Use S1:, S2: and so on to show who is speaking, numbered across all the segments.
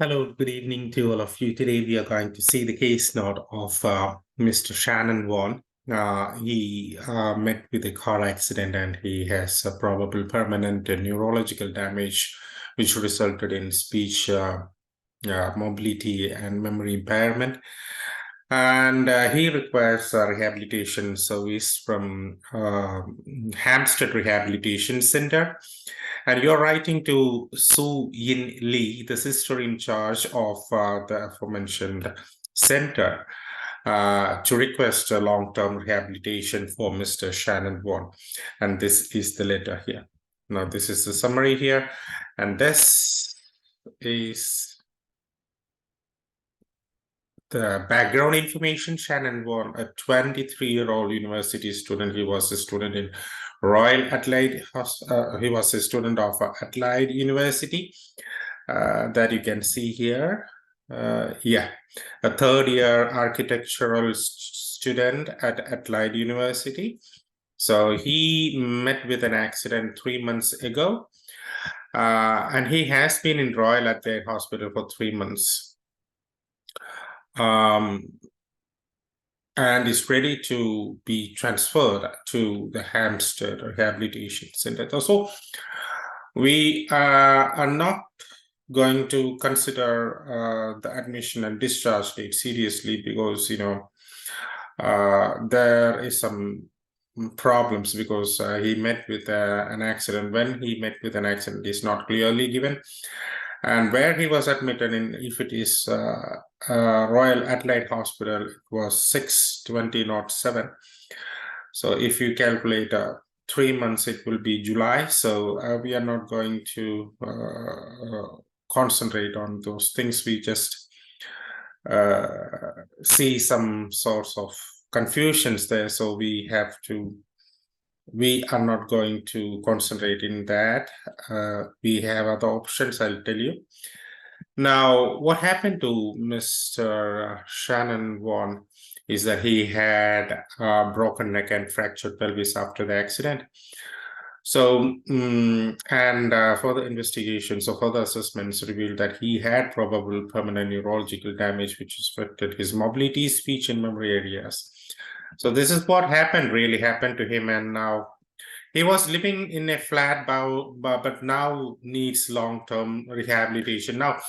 S1: Hello, good evening to all of you. Today we are going to see the case note of Mr. Shannon WARNE. He met with a car accident and he has a probable permanent neurological damage, which resulted in speech, mobility, and memory impairment. And he requires a rehabilitation service from Hampstead Rehabilitation Center. And you're writing to Sue Yin Lee, the sister in charge of the aforementioned center, to request a long-term rehabilitation for Mr. Shannon WARNE. And this is the letter here. Now, this is the summary here. And this is the background information. Shannon WARNE, a 23-year-old university student. He was a student in Royal Adelaide. He was a student of Adelaide University that you can see here. A third-year architectural student at Adelaide University. So he met with an accident 3 months ago, and he has been in Royal Adelaide Hospital for 3 months. And is ready to be transferred to the Hampstead Rehabilitation Center. So we are not going to consider the admission and discharge date seriously because, there is some problems because he met with an accident. When he met with an accident is not clearly given. And where he was admitted in, if it is Royal Adelaide Hospital, it was 6/20/07. So if you calculate 3 months, it will be July. So we are not going to concentrate on those things. We just see some sorts of confusions there. So we are not going to concentrate in that. We have other options, I'll tell you. Now, what happened to Mr. Shannon WARNE is that he had a broken neck and fractured pelvis after the accident. So, further investigations or further assessments revealed that he had probable permanent neurological damage, which affected his mobility, speech, and memory areas. So this is what really happened to him, and now he was living in a flat, but now needs long-term rehabilitation. Now,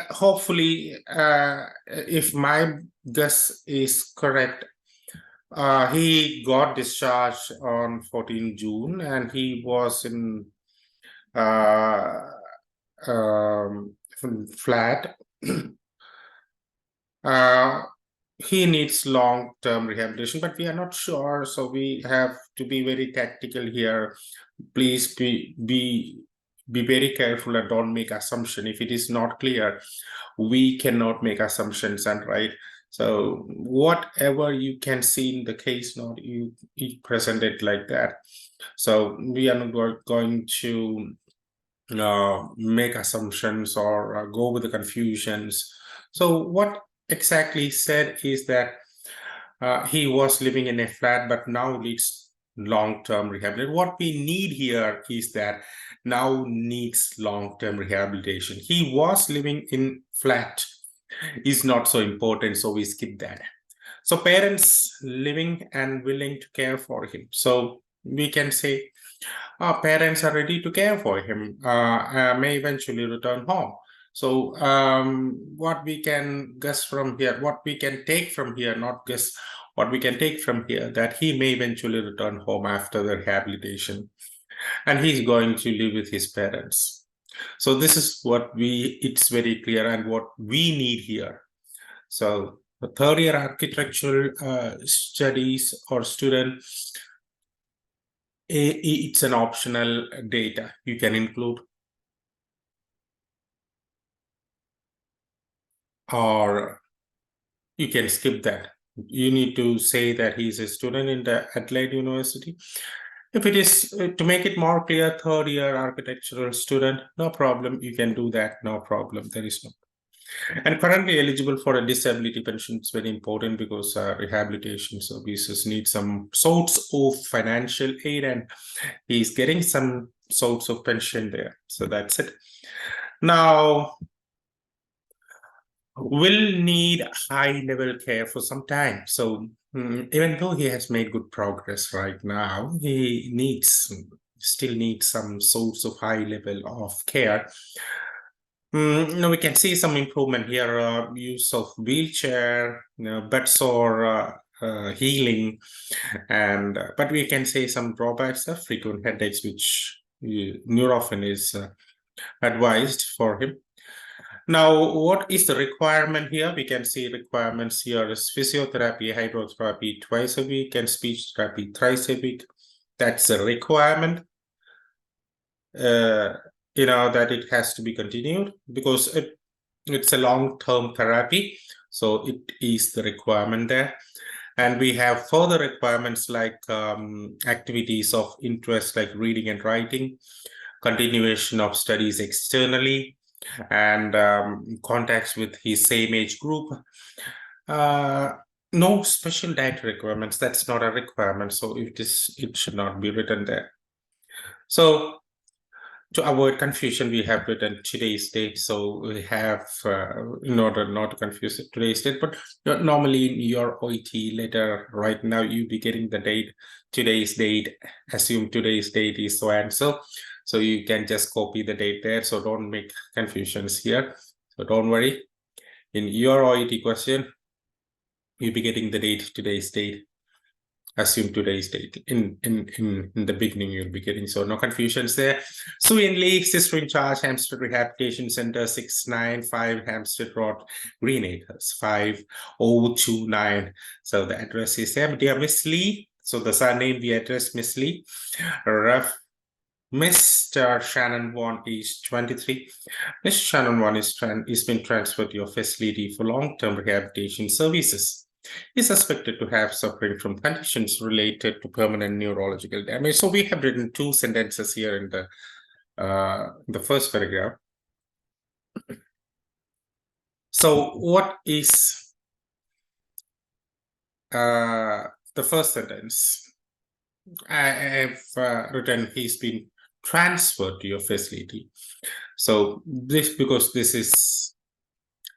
S1: hopefully, if my guess is correct, he got discharged on 14 June, and he was in flat. He needs long-term rehabilitation, but we are not sure, so we have to be very tactical here. Please be very careful and don't make assumption. If it is not clear, we cannot make assumptions and write. So whatever you can see in the case note, you present it like that. So we are not going to make assumptions or go with the confusions. So what exactly said is that he was living in a flat, but now needs long-term rehabilitation. What we need here is that now needs long-term rehabilitation. He was living in flat is not so important, so we skip that. So parents living and willing to care for him. So we can say parents are ready to care for him, may eventually return home. So what we can guess from here, what we can take from here, not guess, what we can take from here, that he may eventually return home after the rehabilitation, and he's going to live with his parents. So this is what it's very clear and what we need here. So the third-year architectural studies or student, it's an optional data you can include, or you can skip that. You need to say that he's a student in the Adelaide University. If it is to make it more clear, third-year architectural student, no problem. You can do that, no problem. There is no. And currently eligible for a disability pension is very important because rehabilitation services need some sorts of financial aid, and he's getting some sorts of pension there. So that's it. Now, will need high level care for some time. So even though he has made good progress right now, he still needs some sorts of high level of care. Now we can see some improvement here, use of wheelchair, bedsore healing, and but we can say some drawbacks of frequent headaches, which Nurofen is advised for him. Now, what is the requirement here? We can see requirements here is physiotherapy, hydrotherapy twice a week, and speech therapy thrice a week. That's a requirement. That it has to be continued because it's a long-term therapy, so it is the requirement there. And we have further requirements like activities of interest like reading and writing, continuation of studies externally, and contacts with his same age group. No special diet requirements. That's not a requirement, so it should not be written there. So to avoid confusion, we have written today's date. So we have, in order not to confuse it, today's date, but normally in your OET letter right now, you'll be getting the date, today's date, assume today's date is so and so. So you can just copy the date there. So don't make confusions here. So don't worry. In your OET question, you'll be getting the date, today's date. Assume today's date in the beginning you'll be getting, so no confusions there. Suyin Lee, sister in charge, Hampstead Rehabilitation Center, 695 Hampstead Road, Green Acres, 5029. So the address is there. Dear Miss Lee, so the surname, the address, Miss Lee. Mr. Shannon WARNE is 23. Mr. Shannon WARNE is been transferred to your facility for long-term rehabilitation services. Is suspected to have suffering from conditions related to permanent neurological damage. So we have written two sentences here in the first paragraph. So what is the first sentence? I have written he's been transferred to your facility. So this, because this is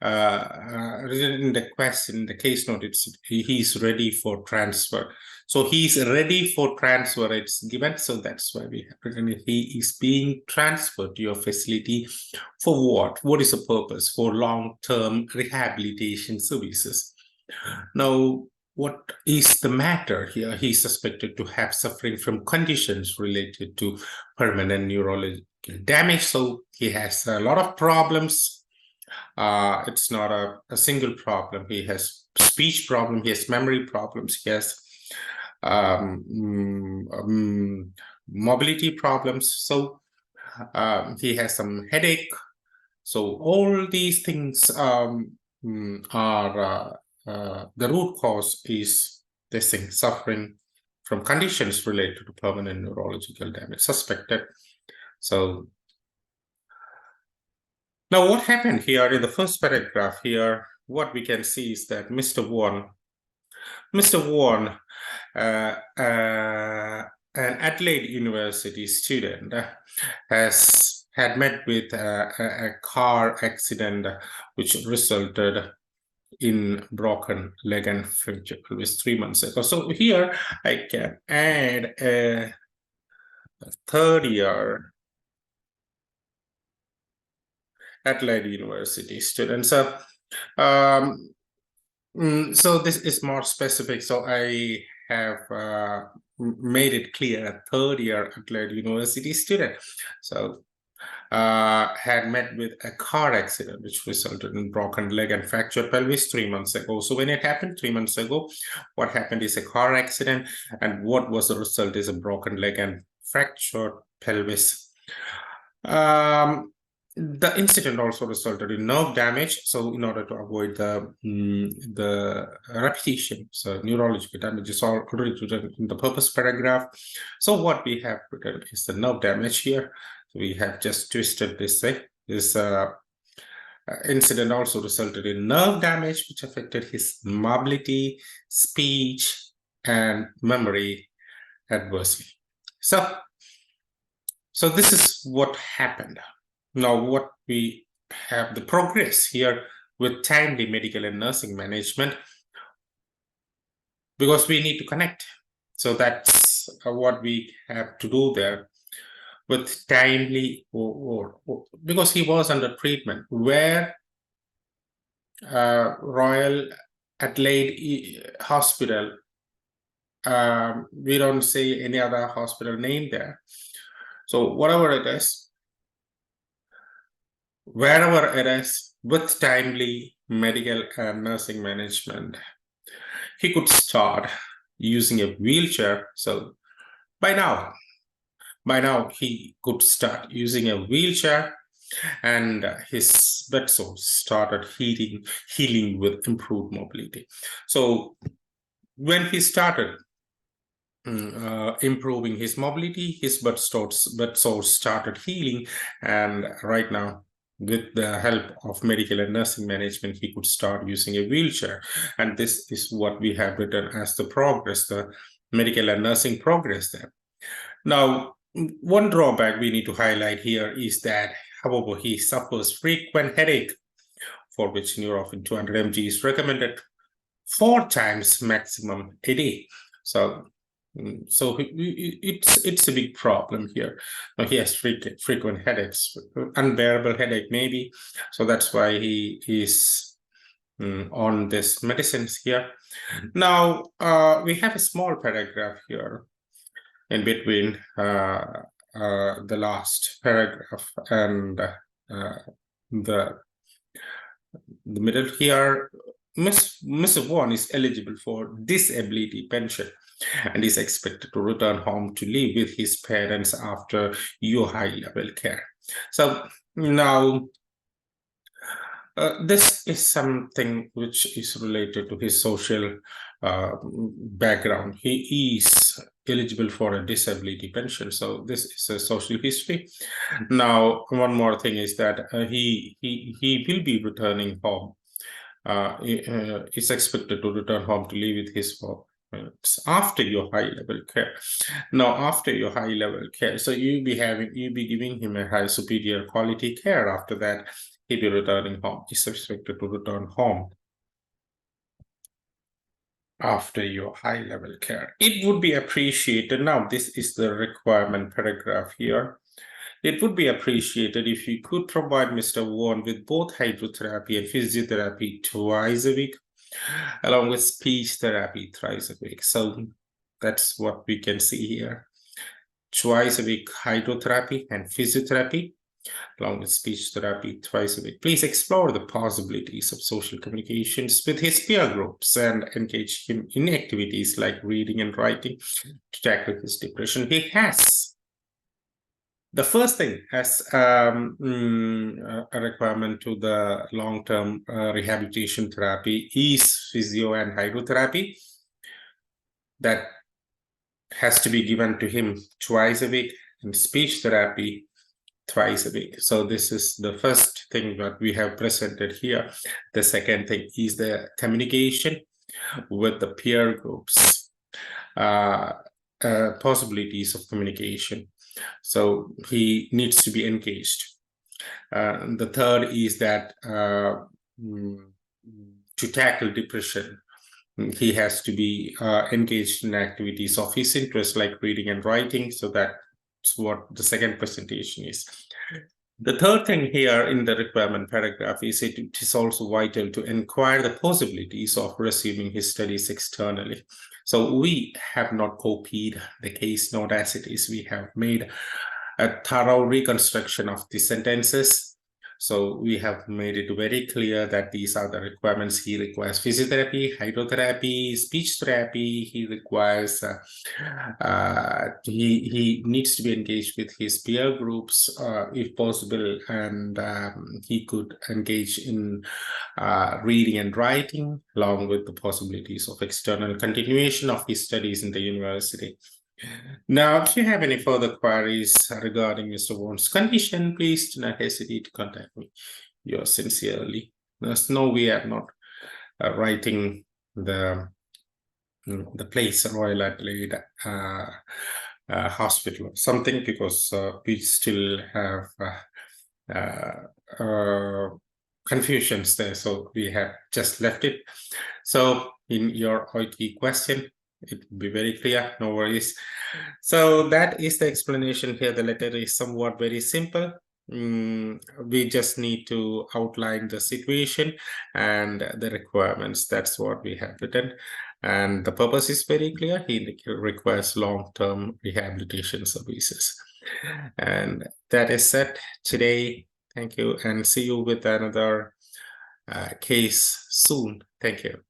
S1: written in the question, in the case note, he's ready for transfer. So he's ready for transfer, it's given. So that's why we have written he is being transferred to your facility for what? What is the purpose? For long-term rehabilitation services. Now, what is the matter here? He's suspected to have suffering from conditions related to permanent neurological damage. So he has a lot of problems. It's not a single problem. He has speech problem, he has memory problems, he has mobility problems. So he has some headache. So all these things are the root cause is this thing, suffering from conditions related to permanent neurological damage, suspected. So now, what happened here in the first paragraph here, what we can see is that Mr. WARNE, an Adelaide University student, had met with a car accident which resulted in broken leg and fracture pelvis 3 months ago. So here I can add a third year Adelaide University student. So, so this is more specific. So I have made it clear, a third year Adelaide University student. So had met with a car accident which resulted in broken leg and fractured pelvis 3 months ago. So when it happened 3 months ago, what happened is a car accident, and what was the result is a broken leg and fractured pelvis. The incident also resulted in nerve damage. So in order to avoid the repetition, so neurological damage is already written in the purpose paragraph. So what we have written is the nerve damage here. So we have just twisted this incident also resulted in nerve damage, which affected his mobility, speech, and memory adversely. So this is what happened. Now, what we have the progress here with timely medical and nursing management, because we need to connect. So that's what we have to do there with timely, or because he was under treatment where Royal Adelaide Hospital, we don't say any other hospital name there. So whatever it is, wherever it is, with timely medical and nursing management, he could start using a wheelchair. So by now he could start using a wheelchair, and his blood sores started healing with improved mobility. So when he started improving his mobility, his blood sores started healing, and right now, with the help of medical and nursing management, he could start using a wheelchair. And this is what we have written as the progress, the medical and nursing progress there. Now, one drawback we need to highlight here is that, however, he suffers frequent headache, for which Nurofen 200 mg is recommended 4 times maximum a day. So it's a big problem here. Now, he has frequent headaches, unbearable headache maybe. So that's why he is on this medicines here. Now, we have a small paragraph here in between the last paragraph and the middle here. Mr. Warne is eligible for disability pension and is expected to return home to live with his parents after your high-level care. So now, this is something which is related to his social background. He is eligible for a disability pension. So this is a social history. Now, one more thing is that he will be returning home. Is expected to return home to live with his parents after your high-level care. Now, after your high-level care, so you'll be giving him a high superior quality care. After that, he'll be returning home. He's expected to return home after your high-level care. It would be appreciated. Now, this is the requirement paragraph here. It would be appreciated if you could provide Mr. Warne with both hydrotherapy and physiotherapy twice a week, along with speech therapy thrice a week. So that's what we can see here. Twice a week hydrotherapy and physiotherapy, along with speech therapy twice a week. Please explore the possibilities of social communications with his peer groups and engage him in activities like reading and writing to tackle his depression. He has the first thing as a requirement to the long-term rehabilitation therapy is physio and hydrotherapy. That has to be given to him twice a week, and speech therapy twice a week. So this is the first thing that we have presented here. The second thing is the communication with the peer groups, possibilities of communication. So he needs to be engaged. The third is that to tackle depression, he has to be engaged in activities of his interest, like reading and writing. So that's what the second presentation is. The third thing here in the requirement paragraph is it is also vital to inquire the possibilities of resuming his studies externally. So we have not copied the case note as it is. We have made a thorough reconstruction of the sentences. So we have made it very clear that these are the requirements. He requires physiotherapy, hydrotherapy, speech therapy. He requires, he needs to be engaged with his peer groups if possible, and he could engage in reading and writing, along with the possibilities of external continuation of his studies in the university. Now, if you have any further queries regarding Mr. Warne's condition, please do not hesitate to contact me. yours sincerely. There's no, we are not writing the place Royal Adelaide Hospital or something, because we still have confusions there, so we have just left it. So in your OET question, it will be very clear, no worries. So that is the explanation here. The letter is somewhat very simple. We just need to outline the situation and the requirements. That's what we have written, and the purpose is very clear. He requires long-term rehabilitation services, and that is it today. Thank you, and see you with another case soon. Thank you.